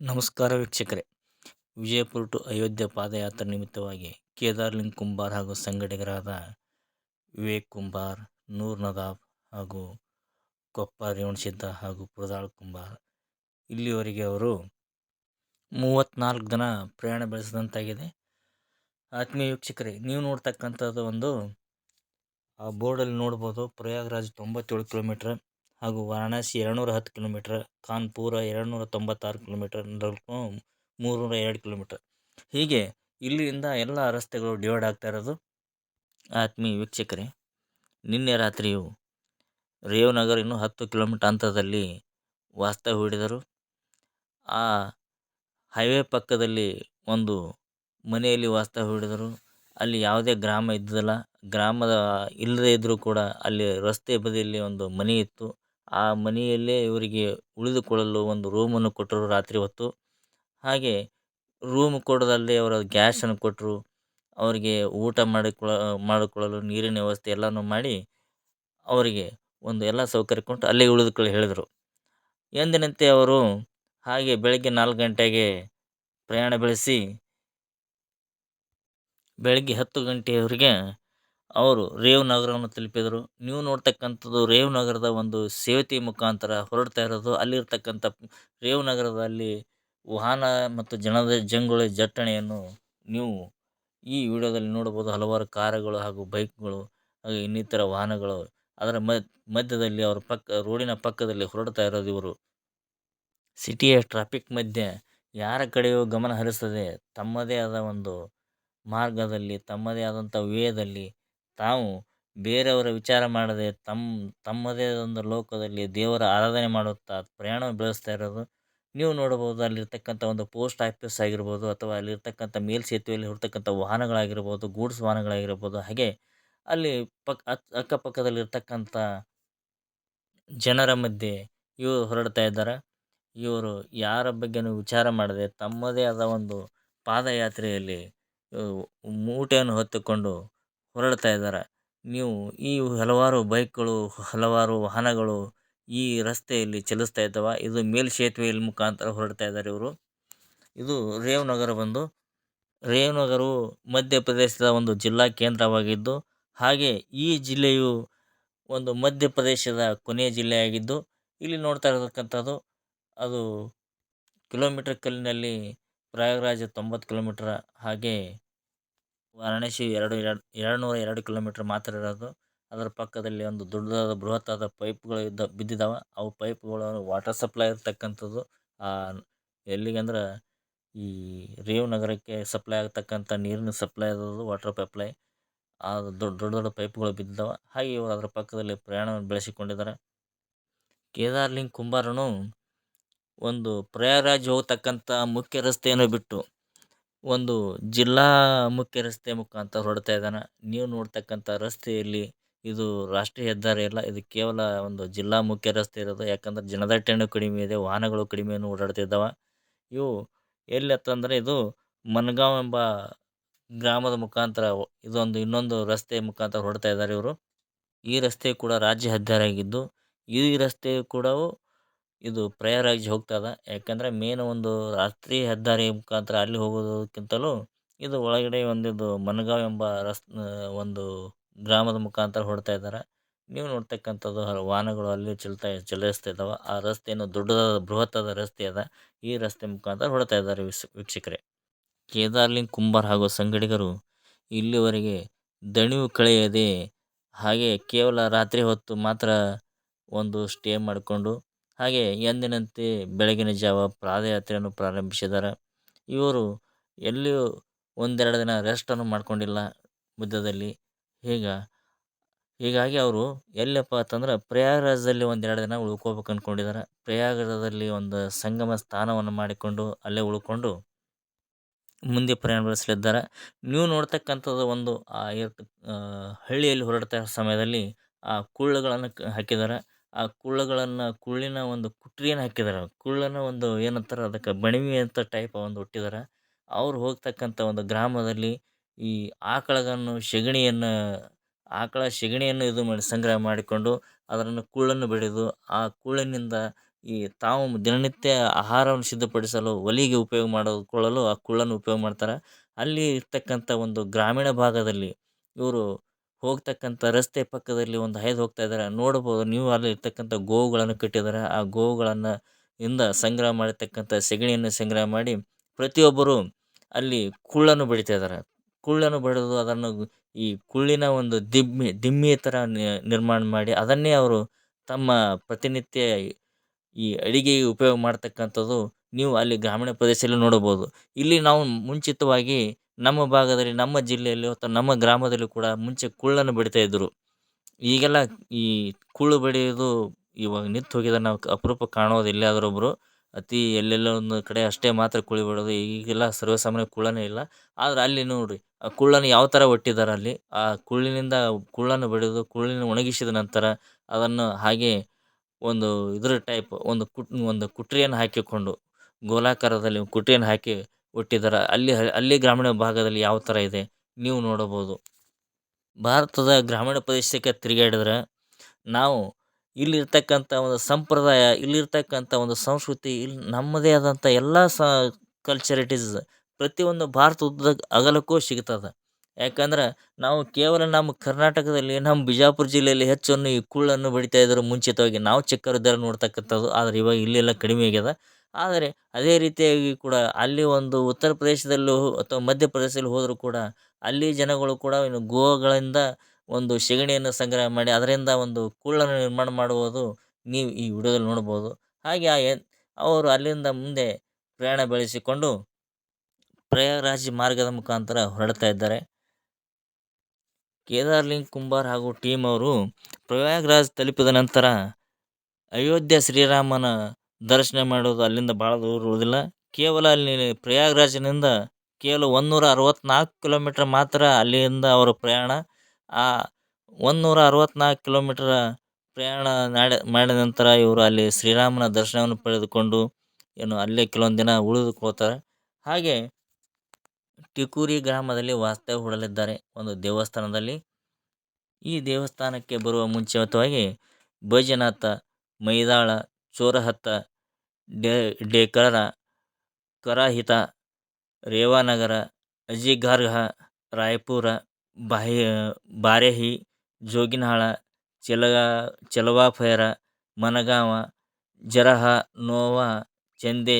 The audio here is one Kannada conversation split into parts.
ನಮಸ್ಕಾರ ವೀಕ್ಷಕರೇ. ವಿಜಯಪುರ ಟು ಅಯೋಧ್ಯೆ ಪಾದಯಾತ್ರೆ ನಿಮಿತ್ತವಾಗಿ ಕೇದಾರ್ಲಿಂಗ್ ಕುಂಬಾರ್ ಹಾಗೂ ಸಂಗಡಿಗರಾದ ವಿವೇಕ್ ಕುಂಬಾರ್, ನೂರ್ ನದಾಬ್ ಹಾಗೂ ಕೊಪ್ಪ ರೇವಣಸಿದ್ದ ಹಾಗೂ ಪುರದಾಳ್ ಕುಂಬಾರ್ ಇಲ್ಲಿಯವರೆಗೆ ಅವರು 34 ದಿನ ಪ್ರಯಾಣ ಬೆಳೆಸಿದಂತಾಗಿದೆ. ಆತ್ಮೀಯ ವೀಕ್ಷಕರೇ, ನೀವು ನೋಡ್ತಕ್ಕಂಥದ್ದು ಆ ಬೋರ್ಡಲ್ಲಿ ನೋಡ್ಬೋದು. ಪ್ರಯಾಗ್ರಾಜ್ 97 ಕಿಲೋಮೀಟ್ರ್ ಹಾಗೂ Varanasi 210 kilometre, Kanpur 296 kilometre, 302 kilometre. ಹೀಗೆ ಇಲ್ಲಿಂದ ಎಲ್ಲ ರಸ್ತೆಗಳು ಡಿವೈಡ್ ಆಗ್ತಾ ಇರೋದು. ಆತ್ಮೀಯ ವೀಕ್ಷಕರೇ, ನಿನ್ನೆ ರಾತ್ರಿಯು ರೇವನಗರ್ ಇನ್ನೂ 10 ಕಿಲೋಮೀಟ್ರ್ ಅಂತರದಲ್ಲಿ ವಾಸ್ತವ್ಯ ಹೂಡಿದರು. ಆ ಹೈವೇ ಪಕ್ಕದಲ್ಲಿ ಒಂದು ಮನೆಯಲ್ಲಿ ವಾಸ್ತವ್ಯ ಹೂಡಿದರು. ಅಲ್ಲಿ ಯಾವುದೇ ಗ್ರಾಮ ಇದ್ದಿಲ್ಲ. ಗ್ರಾಮದ ಇಲ್ಲದೇ ಇದ್ದರೂ ಕೂಡ ಅಲ್ಲಿ ರಸ್ತೆ ಬದಿಯಲ್ಲಿ ಒಂದು ಮನೆ ಇತ್ತು. ಆ ಮನೆಯಲ್ಲೇ ಇವರಿಗೆ ಉಳಿದುಕೊಳ್ಳಲು ಒಂದು ರೂಮನ್ನು ಕೊಟ್ಟರು ರಾತ್ರಿ ಹೊತ್ತು. ಹಾಗೆ ರೂಮ್ ಕೊಡೋದಲ್ಲದೆ ಅವರ ಗ್ಯಾಸನ್ನು ಕೊಟ್ಟರು. ಅವರಿಗೆ ಊಟ ಮಾಡಿಕೊಳ್ಳಲು ನೀರಿನ ವ್ಯವಸ್ಥೆ ಎಲ್ಲನೂ ಮಾಡಿ ಅವರಿಗೆ ಒಂದು ಎಲ್ಲ ಸೌಕರ್ಯ ಕೊಟ್ಟು ಅಲ್ಲೇ ಉಳಿದುಕೊಳ್ಳಿ ಹೇಳಿದರು. ಎಂದಿನಂತೆ ಅವರು ಹಾಗೆ ಬೆಳಗ್ಗೆ 4 ಗಂಟೆಗೆ ಪ್ರಯಾಣ ಬೆಳೆಸಿ ಬೆಳಗ್ಗೆ 10 ಗಂಟೆಯವರೆಗೆ ಅವರು ರೇವನಗರವನ್ನು ತಲುಪಿದರು. ನೀವು ನೋಡ್ತಕ್ಕಂಥದ್ದು ರೇವನಗರದ ಒಂದು ಸೇತುವೆ ಮುಖಾಂತರ ಹೊರಡ್ತಾ ಇರೋದು. ಅಲ್ಲಿರ್ತಕ್ಕಂಥ ರೇವನಗರದಲ್ಲಿ ವಾಹನ ಮತ್ತು ಜಂಗುಳಿ ದಟ್ಟಣೆಯನ್ನು ನೀವು ಈ ವಿಡಿಯೋದಲ್ಲಿ ನೋಡಬಹುದು. ಹಲವಾರು ಕಾರುಗಳು ಹಾಗೂ ಬೈಕ್ಗಳು ಹಾಗೂ ಇನ್ನಿತರ ವಾಹನಗಳು ಅದರ ಮಧ್ಯದಲ್ಲಿ ಅವರ ರೋಡಿನ ಪಕ್ಕದಲ್ಲಿ ಹೊರಡ್ತಾ ಇರೋದು. ಇವರು ಸಿಟಿಯ ಟ್ರಾಫಿಕ್ ಮಧ್ಯೆ ಯಾರ ಕಡೆಯೂ ಗಮನ ಹರಿಸದೆ ತಮ್ಮದೇ ಆದ ಒಂದು ಮಾರ್ಗದಲ್ಲಿ, ತಮ್ಮದೇ ಆದಂಥ ವೇದಲ್ಲಿ ತಾವು ಬೇರೆಯವರ ವಿಚಾರ ಮಾಡದೆ ತಮ್ಮದೇ ಒಂದು ಲೋಕದಲ್ಲಿ ದೇವರ ಆರಾಧನೆ ಮಾಡುತ್ತಾ ಪ್ರಯಾಣ ಬೆಳೆಸ್ತಾ ಇರೋದು ನೀವು ನೋಡಬಹುದು. ಅಲ್ಲಿರ್ತಕ್ಕಂಥ ಒಂದು ಪೋಸ್ಟ್ ಆಫೀಸ್ ಆಗಿರ್ಬೋದು, ಅಥವಾ ಅಲ್ಲಿರ್ತಕ್ಕಂಥ ಮೇಲ್ಸೇತುವೆಯಲ್ಲಿ ಹೊರತಕ್ಕಂಥ ವಾಹನಗಳಾಗಿರ್ಬೋದು, ಗೂಡ್ಸ್ ವಾಹನಗಳಾಗಿರ್ಬೋದು, ಹಾಗೆ ಅಲ್ಲಿ ಅಕ್ಕಪಕ್ಕದಲ್ಲಿರ್ತಕ್ಕಂಥ ಜನರ ಮಧ್ಯೆ ಇವರು ಹೊರಡ್ತಾ ಇದ್ದಾರೆ. ಇವರು ಯಾರ ಬಗ್ಗೆನೂ ವಿಚಾರ ಮಾಡದೆ ತಮ್ಮದೇ ಆದ ಒಂದು ಪಾದಯಾತ್ರೆಯಲ್ಲಿ ಮೂಟೆಯನ್ನು ಹೊತ್ತುಕೊಂಡು ಹೊರಡ್ತಾ ಇದ್ದಾರೆ. ನೀವು ಈ ಹಲವಾರು ಬೈಕ್ಗಳು, ಹಲವಾರು ವಾಹನಗಳು ಈ ರಸ್ತೆಯಲ್ಲಿ ಚಲಿಸ್ತಾ ಇದ್ದಾವೆ. ಇದು ಮೇಲ್ಸೇತುವೆಯ ಮುಖಾಂತರ ಹೊರಡ್ತಾ ಇದ್ದಾರೆ ಇವರು. ಇದು ರೇವನಗರವು ಮಧ್ಯಪ್ರದೇಶದ ಒಂದು ಜಿಲ್ಲಾ ಕೇಂದ್ರವಾಗಿದ್ದು, ಹಾಗೆ ಈ ಜಿಲ್ಲೆಯು ಒಂದು ಮಧ್ಯಪ್ರದೇಶದ ಕೊನೆಯ ಜಿಲ್ಲೆಯಾಗಿದ್ದು, ಇಲ್ಲಿ ನೋಡ್ತಾ ಇರತಕ್ಕಂಥದ್ದು ಅದು ಕಿಲೋಮೀಟರ್ ಕಲ್ಲಿನಲ್ಲಿ ಪ್ರಯಾಗ್ರಾಜ್ 90 ಕಿಲೋಮೀಟ್ರ್, ಹಾಗೆ ವಾರಣಾಸಿ 202 ಕಿಲೋಮೀಟ್ರ್ ಮಾತ್ರ ಇರೋದು. ಅದರ ಪಕ್ಕದಲ್ಲಿ ಒಂದು ದೊಡ್ಡದಾದ ಬೃಹತ್ತಾದ ಪೈಪ್ಗಳು ಬಿದ್ದಿದ್ದಾವೆ. ಅವು ಪೈಪ್ಗಳು ವಾಟರ್ ಸಪ್ಲೈ ಇರ್ತಕ್ಕಂಥದ್ದು. ಎಲ್ಲಿಗಂದ್ರೆ ಈ ರೇವನಗರಕ್ಕೆ ಸಪ್ಲೈ ಆಗ್ತಕ್ಕಂಥ ನೀರಿನ ಸಪ್ಲೈ ಇರೋದು ವಾಟರ್ ಸಪ್ಲೈ. ಆ ದೊಡ್ಡ ದೊಡ್ಡ ಪೈಪ್ಗಳು ಬಿದ್ದಿದ್ದಾವೆ. ಹಾಗೆ ಇವರು ಅದರ ಪಕ್ಕದಲ್ಲಿ ಪ್ರಯಾಣವನ್ನು ಬೆಳೆಸಿಕೊಂಡಿದ್ದಾರೆ. ಕೇದಾರ್ಲಿಂಗ್ ಕುಂಬಾರನು ಒಂದು ಪ್ರಯಾಗ್ರಾಜ್ ಹೋಗ್ತಕ್ಕಂಥ ಮುಖ್ಯ ರಸ್ತೆಯನ್ನು ಬಿಟ್ಟು ಒಂದು ಜಿಲ್ಲಾ ಮುಖ್ಯ ರಸ್ತೆ ಮುಖಾಂತರ ಹೊರಡ್ತಾ ಇದ್ದಾನೆ. ನೀವು ನೋಡ್ತಕ್ಕಂಥ ರಸ್ತೆಯಲ್ಲಿ ಇದು ರಾಷ್ಟ್ರೀಯ ಹೆದ್ದಾರಿ ಅಲ್ಲ, ಇದು ಕೇವಲ ಒಂದು ಜಿಲ್ಲಾ ಮುಖ್ಯ ರಸ್ತೆ ಇರೋದು. ಯಾಕಂದ್ರೆ ಜನದಟ್ಟಣೆ ಕಡಿಮೆ ಇದೆ, ವಾಹನಗಳು ಕಡಿಮೆಯನ್ನು ಓಡಾಡ್ತಿದ್ದಾವೆ. ಇವು ಎಲ್ಲತ್ತಂದರೆ ಇದು ಮನ್ಗಾಂವ್ ಎಂಬ ಗ್ರಾಮದ ಮುಖಾಂತರ ಇನ್ನೊಂದು ರಸ್ತೆ ಮುಖಾಂತರ ಹೊರಡ್ತಾ ಇದ್ದಾರೆ ಇವರು. ಈ ರಸ್ತೆ ಕೂಡ ರಾಜ್ಯ ಹೆದ್ದಾರಿಯಾಗಿದ್ದು, ಈ ರಸ್ತೆ ಕೂಡ ಇದು ಪ್ರಯಾಗ್ರಾಜ್ ಹೋಗ್ತದ. ಯಾಕಂದರೆ ಮೇನ್ ಒಂದು ರಾಷ್ಟ್ರೀಯ ಹೆದ್ದಾರಿ ಮುಖಾಂತರ ಅಲ್ಲಿ ಹೋಗೋದಕ್ಕಿಂತಲೂ ಇದು ಒಳಗಡೆ ಇದು ಮನ್ಗಾಂವ್ ಎಂಬ ಒಂದು ಗ್ರಾಮದ ಮುಖಾಂತರ ಹೊರಡ್ತಾ ಇದ್ದಾರೆ. ನೀವು ನೋಡ್ತಕ್ಕಂಥದ್ದು ವಾಹನಗಳು ಅಲ್ಲಿ ಚಲಿಸ್ತಾ ಇದ್ದಾವೆ. ಆ ರಸ್ತೆಯನ್ನು ದೊಡ್ಡದಾದ ಬೃಹತ್ತಾದ ರಸ್ತೆ ಅದ. ಈ ರಸ್ತೆ ಮುಖಾಂತರ ಹೊರಡ್ತಾ ಇದ್ದಾರೆ ವೀಕ್ಷಕರೇ. ಕೇದಾರ್ಲಿಂಗ್ ಕುಂಬಾರ್ ಹಾಗೂ ಸಂಗಡಿಗರು ಇಲ್ಲಿವರೆಗೆ ದಣಿವು ಕಳೆಯದೆ ಹಾಗೆ ಕೇವಲ ರಾತ್ರಿ ಹೊತ್ತು ಮಾತ್ರ ಒಂದು ಸ್ಟೇ ಮಾಡಿಕೊಂಡು ಹಾಗೆ ಎಂದಿನಂತೆ ಬೆಳಗಿನ ಜಾವ ಪಾದಯಾತ್ರೆಯನ್ನು ಪ್ರಾರಂಭಿಸಿದ್ದಾರೆ. ಇವರು ಎಲ್ಲಿಯೂ ಒಂದೆರಡು ದಿನ ರೆಸ್ಟನ್ನು ಮಾಡ್ಕೊಂಡಿಲ್ಲ ಮಧ್ಯದಲ್ಲಿ. ಹೀಗಾಗಿ ಅವರು ಎಲ್ಲಪ್ಪ ಅಂತಂದ್ರೆ ಪ್ರಯಾಗ್ರಾಜಲ್ಲಿ ಒಂದೆರಡು ದಿನ ಉಳ್ಕೋಬೇಕು ಅಂದ್ಕೊಂಡಿದ್ದಾರೆ. ಪ್ರಯಾಗರಾಜದಲ್ಲಿ ಒಂದು ಸಂಗಮ ಸ್ಥಾನವನ್ನು ಮಾಡಿಕೊಂಡು ಅಲ್ಲೇ ಉಳ್ಕೊಂಡು ಮುಂದೆ ಪ್ರಯಾಣ ಬೆಳೆಸಲಿದ್ದಾರೆ. ನೀವು ನೋಡ್ತಕ್ಕಂಥದ್ದು ಒಂದು ಹಳ್ಳಿಯಲ್ಲಿ ಹೊರಡ್ತಾ ಸಮಯದಲ್ಲಿ ಆ ಕುಳ್ಳುಗಳನ್ನು ಹಾಕಿದ್ದಾರೆ. ಆ ಕುಳ್ಳಿನ ಒಂದು ಕುಟ್ರಿಯನ್ನು ಹಾಕಿದ್ದಾರೆ. ಕುಳ್ಳನ ಒಂದು ಏನಂತಾರೆ ಅದಕ್ಕೆ ಬಣಿವೆ ಅಂತ ಟೈಪ್ ಒಂದು ಹುಟ್ಟಿದ್ದಾರೆ. ಅವ್ರು ಹೋಗ್ತಕ್ಕಂಥ ಒಂದು ಗ್ರಾಮದಲ್ಲಿ ಈ ಆಕಳ ಸೆಗಣಿಯನ್ನು ಇದು ಮಾಡಿ ಸಂಗ್ರಹ ಮಾಡಿಕೊಂಡು ಅದನ್ನು ಕುಳ್ಳನ್ನು ಬಡಿದು ಆ ಕುಳ್ಳಿನಿಂದ ಈ ತಾವು ದಿನನಿತ್ಯ ಆಹಾರವನ್ನು ಸಿದ್ಧಪಡಿಸಲು ಒಲೆಗೆ ಉಪಯೋಗ ಮಾಡಿಕೊಳ್ಳಲು ಆ ಕುಳ್ಳನ್ನು ಉಪಯೋಗ ಮಾಡ್ತಾರೆ. ಅಲ್ಲಿ ಇರ್ತಕ್ಕಂಥ ಒಂದು ಗ್ರಾಮೀಣ ಭಾಗದಲ್ಲಿ ಇವರು ಹೋಗ್ತಕ್ಕಂಥ ರಸ್ತೆ ಪಕ್ಕದಲ್ಲಿ ಒಂದು ಹಾಯ್ದು ಹೋಗ್ತಾ ಇದ್ದಾರೆ ನೋಡಬಹುದು ನೀವು. ಅಲ್ಲಿ ಇರ್ತಕ್ಕಂಥ ಗೋವುಗಳನ್ನು ಕಟ್ಟಿದ್ದಾರೆ. ಆ ಗೋವುಗಳನ್ನು ಇಂದ ಸಂಗ್ರಹ ಮಾಡಿರ್ತಕ್ಕಂಥ ಸೆಗಣಿಯನ್ನು ಸಂಗ್ರಹ ಮಾಡಿ ಪ್ರತಿಯೊಬ್ಬರು ಅಲ್ಲಿ ಕುಳ್ಳನ್ನು ಬಡಿತಾ ಇದ್ದಾರೆ. ಕುಳ್ಳನ್ನು ಬಡಿದು ಅದನ್ನು ಈ ಕುಳ್ಳಿನ ಒಂದು ದಿಮ್ಮಿ ಥರ ನಿರ್ಮಾಣ ಮಾಡಿ ಅದನ್ನೇ ಅವರು ತಮ್ಮ ಪ್ರತಿನಿತ್ಯ ಈ ಅಡಿಗೆಗೆ ಉಪಯೋಗ ಮಾಡ್ತಕ್ಕಂಥದ್ದು ನೀವು ಅಲ್ಲಿ ಗ್ರಾಮೀಣ ಪ್ರದೇಶದಲ್ಲಿ ನೋಡಬಹುದು. ಇಲ್ಲಿ ನಾವು ಮುಂಚಿತವಾಗಿ ನಮ್ಮ ಭಾಗದಲ್ಲಿ, ನಮ್ಮ ಜಿಲ್ಲೆಯಲ್ಲಿ ಅಥವಾ ನಮ್ಮ ಗ್ರಾಮದಲ್ಲಿ ಕೂಡ ಮುಂಚೆ ಕುಳ್ಳನ್ನು ಬಡಿತಾ ಇದ್ದರು. ಈಗೆಲ್ಲ ಈ ಕುಳ್ಳು ಬಡಿಯೋದು ಇವಾಗ ನಿಂತು ಹೋಗಿದೆ. ನಾವು ಅಪರೂಪ ಕಾಣೋದು ಎಲ್ಲಿಯಾದರೂ ಒಬ್ಬರು ಅತಿ ಎಲ್ಲೆಲ್ಲೋ ಒಂದು ಕಡೆ ಅಷ್ಟೇ ಮಾತ್ರ ಕುಳ್ಳು ಬಡಿಯೋದು. ಈಗೆಲ್ಲ ಸರ್ವೇಸಾಮಾನ್ಯ ಕುಳ್ಳನೇ ಇಲ್ಲ. ಆದ್ರೆ ಅಲ್ಲಿ ನೋಡ್ರಿ ಆ ಕುಳ್ಳನ್ನು ಯಾವ ಥರ ಒಟ್ಟಿದ್ದಾರೆ ಅಲ್ಲಿ. ಆ ಕುಳ್ಳಿನಿಂದ ಕುಳ್ಳನ್ನು ಬಡಿದು ಕುಳ್ಳಿನ ಒಣಗಿಸಿದ ನಂತರ ಅದನ್ನು ಹಾಗೆ ಒಂದು ಇದ್ರ ಟೈಪ್ ಒಂದು ಕುಟ್ರಿಯನ್ನು ಹಾಕಿಕೊಂಡು ಗೋಲಾಕಾರದಲ್ಲಿ ಕುಟ್ರಿಯನ್ನು ಹಾಕಿ ಒಟ್ಟಿದ್ದಾರೆ. ಅಲ್ಲಿ ಗ್ರಾಮೀಣ ಭಾಗದಲ್ಲಿ ಯಾವ ಥರ ಇದೆ ನೀವು ನೋಡಬಹುದು. ಭಾರತದ ಗ್ರಾಮೀಣ ಪ್ರದೇಶಕ್ಕೆ ತಿರುಗಾಡಿದ್ರೆ ನಾವು ಇಲ್ಲಿರ್ತಕ್ಕಂಥ ಒಂದು ಸಂಪ್ರದಾಯ, ಇಲ್ಲಿರ್ತಕ್ಕಂಥ ಒಂದು ಸಂಸ್ಕೃತಿ, ಇಲ್ಲಿ ನಮ್ಮದೇ ಆದಂಥ ಎಲ್ಲ ಕಲ್ಚರಿಟೀಸ್ ಪ್ರತಿಯೊಂದು ಭಾರತ ಉದ್ದದ ಅಗಲಕ್ಕೂ ಸಿಗ್ತದೆ. ಯಾಕಂದ್ರೆ ನಾವು ಕೇವಲ ನಮ್ಮ ಕರ್ನಾಟಕದಲ್ಲಿ ನಮ್ಮ ಬಿಜಾಪುರ ಜಿಲ್ಲೆಯಲ್ಲಿ ಹೆಚ್ಚನ್ನು ಈ ಕುಳ್ಳನ್ನು ಬಡಿತಾ ಇದ್ರು ಮುಂಚಿತವಾಗಿ. ನಾವು ಚಿಕ್ಕವರಿದ್ದಾಗ ನೋಡ್ತಕ್ಕಂಥದ್ದು. ಆದರೆ ಇವಾಗ ಇಲ್ಲೆಲ್ಲ ಕಡಿಮೆ ಆಗ್ಯದ. ಆದರೆ ಅದೇ ರೀತಿಯಾಗಿ ಕೂಡ ಅಲ್ಲಿ ಒಂದು ಉತ್ತರ ಪ್ರದೇಶದಲ್ಲೂ ಅಥವಾ ಮಧ್ಯಪ್ರದೇಶದಲ್ಲಿ ಹೋದರೂ ಕೂಡ ಅಲ್ಲಿ ಜನಗಳು ಕೂಡ ಇನ್ನು ಗೋಗಳಿಂದ ಒಂದು ಸೆಗಣಿಯನ್ನು ಸಂಗ್ರಹ ಮಾಡಿ ಅದರಿಂದ ಒಂದು ಕುಳ್ಳನ್ನು ನಿರ್ಮಾಣ ಮಾಡುವುದು ನೀವು ಈ ವಿಡಿಯೋದಲ್ಲಿ ನೋಡ್ಬೋದು. ಹಾಗೆ ಅವರು ಅಲ್ಲಿಂದ ಮುಂದೆ ಪ್ರಯಾಣ ಬೆಳೆಸಿಕೊಂಡು ಪ್ರಯಾಗರಾಜ್ ಮಾರ್ಗದ ಮುಖಾಂತರ ಹೊರಡ್ತಾ ಇದ್ದಾರೆ. ಕೇದಾರ್ಲಿಂಗ್ ಕುಂಬಾರ್ ಹಾಗೂ ಟೀಮ್ ಅವರು ಪ್ರಯಾಗ್ರಾಜ್ ತಲುಪಿದ ನಂತರ ಅಯೋಧ್ಯೆ ಶ್ರೀರಾಮನ ದರ್ಶನ ಮಾಡೋದು ಅಲ್ಲಿಂದ ಭಾಳ ದೂರ ಇರುವುದಿಲ್ಲ. ಕೇವಲ ಅಲ್ಲಿ ಪ್ರಯಾಗ್ರಾಜ್ನಿಂದ ಕೇವಲ 164 ಕಿಲೋಮೀಟರ್ ಮಾತ್ರ ಅಲ್ಲಿಂದ ಅವರ ಪ್ರಯಾಣ. ಆ 164 ಕಿಲೋಮೀಟರ್ ಪ್ರಯಾಣ ಮಾಡಿದ ನಂತರ ಇವರು ಅಲ್ಲಿ ಶ್ರೀರಾಮನ ದರ್ಶನವನ್ನು ಪಡೆದುಕೊಂಡು ಏನು ಅಲ್ಲೇ ಕೆಲವೊಂದು ದಿನ ಉಳಿದುಕೊಳ್ತಾರೆ. ಹಾಗೆ ಟಿಕೂರಿ ಗ್ರಾಮದಲ್ಲಿ ವಾಸ್ತವ್ಯ ಹೂಡಲಿದ್ದಾರೆ ಒಂದು ದೇವಸ್ಥಾನದಲ್ಲಿ. ಈ ದೇವಸ್ಥಾನಕ್ಕೆ ಬರುವ ಮುಂಚಿತವಾಗಿ ಬೈಜನಾಥ, ಮೈದಾಳ, ಚೋರಹತ್ತ, ಡೇಕರ, ಕರಾಹಿತ, ರೇವಾನಗರ, ಅಜಿಗಾರ್ಹ, ರಾಯಪುರ, ಬಾರೇಹಿ, ಜೋಗಿನಹಾಳ, ಚೆಲವಾಫೇರ, ಮನಗಾಂವ, ಜರಹ, ನೋವಾ, ಚೆಂದೆ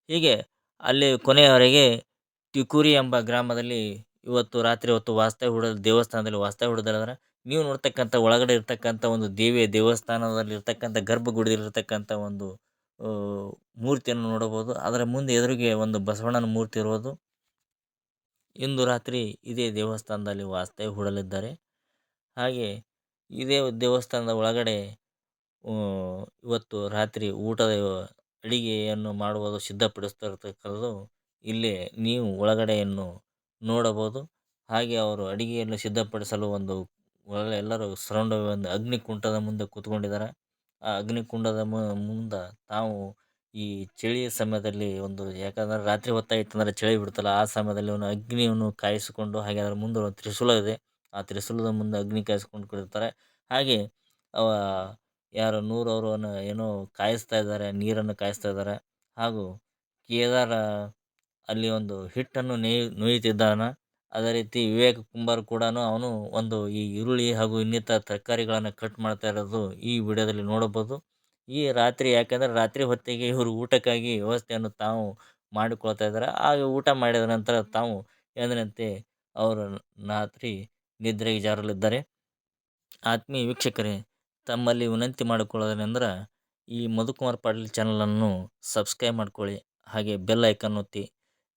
ಹೀಗೆ ಅಲ್ಲಿ ಕೊನೆಯವರೆಗೆ ಟಿಕೂರಿ ಎಂಬ ಗ್ರಾಮದಲ್ಲಿ ಇವತ್ತು ರಾತ್ರಿ ಹೊತ್ತು ದೇವಸ್ಥಾನದಲ್ಲಿ ವಾಸ್ತವ್ಯ ಹೂಡಲಿದ್ದಾರೆ. ನೀವು ನೋಡ್ತಕ್ಕಂಥ ಒಳಗಡೆ ಇರ್ತಕ್ಕಂಥ ಒಂದು ದೇವಿಯ ದೇವಸ್ಥಾನದಲ್ಲಿ ಇರ್ತಕ್ಕಂಥ ಗರ್ಭಗುಡಿಯಲ್ಲಿರ್ತಕ್ಕಂಥ ಒಂದು ಮೂರ್ತಿಯನ್ನು ನೋಡಬಹುದು. ಅದರ ಮುಂದೆ ಎದುರಿಗೆ ಒಂದು ಬಸವಣ್ಣನ ಮೂರ್ತಿ ಇರುವುದು. ಇಂದು ರಾತ್ರಿ ಇದೇ ದೇವಸ್ಥಾನದಲ್ಲಿ ವಾಸ್ತವ್ಯ ಹೂಡಲಿದ್ದಾರೆ. ಹಾಗೆ ಇದೇ ದೇವಸ್ಥಾನದ ಒಳಗಡೆ ಇವತ್ತು ರಾತ್ರಿ ಊಟದ ಅಡಿಗೆಯನ್ನು ಮಾಡುವುದು ಸಿದ್ಧಪಡಿಸ್ತಿರ್ತಕ್ಕಂಥದ್ದು ಇಲ್ಲೇ ನೀವು ಒಳಗಡೆಯನ್ನು ನೋಡಬಹುದು. ಹಾಗೆ ಅವರು ಅಡಿಗೆಯನ್ನು ಸಿದ್ಧಪಡಿಸಲು ಒಂದು ಒಳ್ಳೆ ಎಲ್ಲರೂ ಸರೌಂಡ್ ಒಂದು ಅಗ್ನಿಕುಂಡದ ಮುಂದೆ ಕೂತ್ಕೊಂಡಿದ್ದಾರೆ. ಆ ಅಗ್ನಿಕುಂಡದ ಮುಂದೆ ತಾವು ಈ ಚಳಿಯ ಸಮಯದಲ್ಲಿ ಒಂದು ಯಾಕಂದ್ರೆ ರಾತ್ರಿ ಹೊತ್ತಾಗಿತ್ತಂದ್ರೆ ಚಳಿ ಬಿಡ್ತಲ್ಲ ಆ ಸಮಯದಲ್ಲಿ ಒಂದು ಅಗ್ನಿಯನ್ನು ಕಾಯಿಸಿಕೊಂಡು ಹಾಗೆ ಅದರ ಮುಂದೆ ಒಂದು ತ್ರಿಶೂಲ ಇದೆ. ಆ ತ್ರಿಶೂಲದ ಮುಂದೆ ಅಗ್ನಿ ಕಾಯಿಸ್ಕೊಂಡು ಕುಳಿರ್ತಾರೆ. ಹಾಗೆ ಅವ ಯಾರು ಅವರನ್ನು ಏನೋ ಕಾಯಿಸ್ತಾ ಇದ್ದಾರೆ, ನೀರನ್ನು ಕಾಯಿಸ್ತಾ ಇದ್ದಾರೆ. ಹಾಗೂ ಕೇದಾರ ಅಲ್ಲಿ ಒಂದು ಹಿಟ್ಟನ್ನು ನೇಯುತ್ತಿದ್ದಾನ. ಅದೇ ರೀತಿ ವಿವೇಕ್ ಕುಂಬಾರ್ ಕೂಡ ಅವನು ಒಂದು ಈ ಈರುಳ್ಳಿ ಹಾಗೂ ಇನ್ನಿತರ ತರಕಾರಿಗಳನ್ನು ಕಟ್ ಮಾಡ್ತಾ ಇರೋದು ಈ ವಿಡಿಯೋದಲ್ಲಿ ನೋಡಬಹುದು. ಈ ರಾತ್ರಿ ಯಾಕಂದರೆ ರಾತ್ರಿ ಹೊತ್ತಿಗೆ ಇವರು ಊಟಕ್ಕಾಗಿ ವ್ಯವಸ್ಥೆಯನ್ನು ತಾವು ಮಾಡಿಕೊಳ್ತಾ ಇದ್ದಾರೆ. ಹಾಗೆ ಊಟ ಮಾಡಿದ ನಂತರ ತಾವು ಎಂದಿನಂತೆ ಅವರು ರಾತ್ರಿ ನಿದ್ರೆಗೆ ಜಾರಲಿದ್ದಾರೆ. ಆತ್ಮೀಯ ವೀಕ್ಷಕರೇ, ತಮ್ಮಲ್ಲಿ ವಿನಂತಿ ಮಾಡಿಕೊಳ್ಳೋದೇನೆಂದ್ರೆ ಈ ಮಧುಕುಮಾರ್ ಪಾಟೀಲ್ ಚಾನಲನ್ನು ಸಬ್ಸ್ಕ್ರೈಬ್ ಮಾಡ್ಕೊಳ್ಳಿ. ಹಾಗೆ ಬೆಲ್ ಐಕನ್ ಒತ್ತಿ.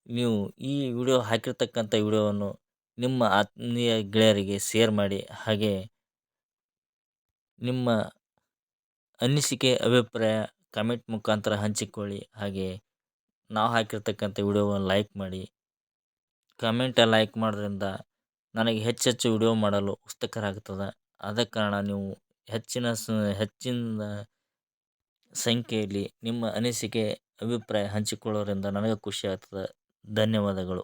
ನೀವು ಈ ವಿಡಿಯೋ ಹಾಕಿರ್ತಕ್ಕಂಥ ವಿಡಿಯೋವನ್ನು ನಿಮ್ಮ ಆತ್ಮೀಯ ಗೆಳೆಯರಿಗೆ ಶೇರ್ ಮಾಡಿ. ಹಾಗೆ ನಿಮ್ಮ ಅನಿಸಿಕೆ, ಅಭಿಪ್ರಾಯ ಕಮೆಂಟ್ ಮುಖಾಂತರ ಹಂಚಿಕೊಳ್ಳಿ. ಹಾಗೆ ನಾವು ಹಾಕಿರ್ತಕ್ಕಂಥ ವಿಡಿಯೋವನ್ನು ಲೈಕ್ ಮಾಡಿ. ಲೈಕ್ ಮಾಡೋದ್ರಿಂದ ನನಗೆ ಹೆಚ್ಚೆಚ್ಚು ವಿಡಿಯೋ ಮಾಡಲು ಉತ್ಸುಕರ ಆಗ್ತದೆ. ಆದ ಕಾರಣ ನೀವು ಹೆಚ್ಚಿನ ಸಂಖ್ಯೆಯಲ್ಲಿ ನಿಮ್ಮ ಅನಿಸಿಕೆ, ಅಭಿಪ್ರಾಯ ಹಂಚಿಕೊಳ್ಳೋದ್ರಿಂದ ನನಗೆ ಖುಷಿ ಆಗ್ತದೆ. ಧನ್ಯವಾದಗಳು.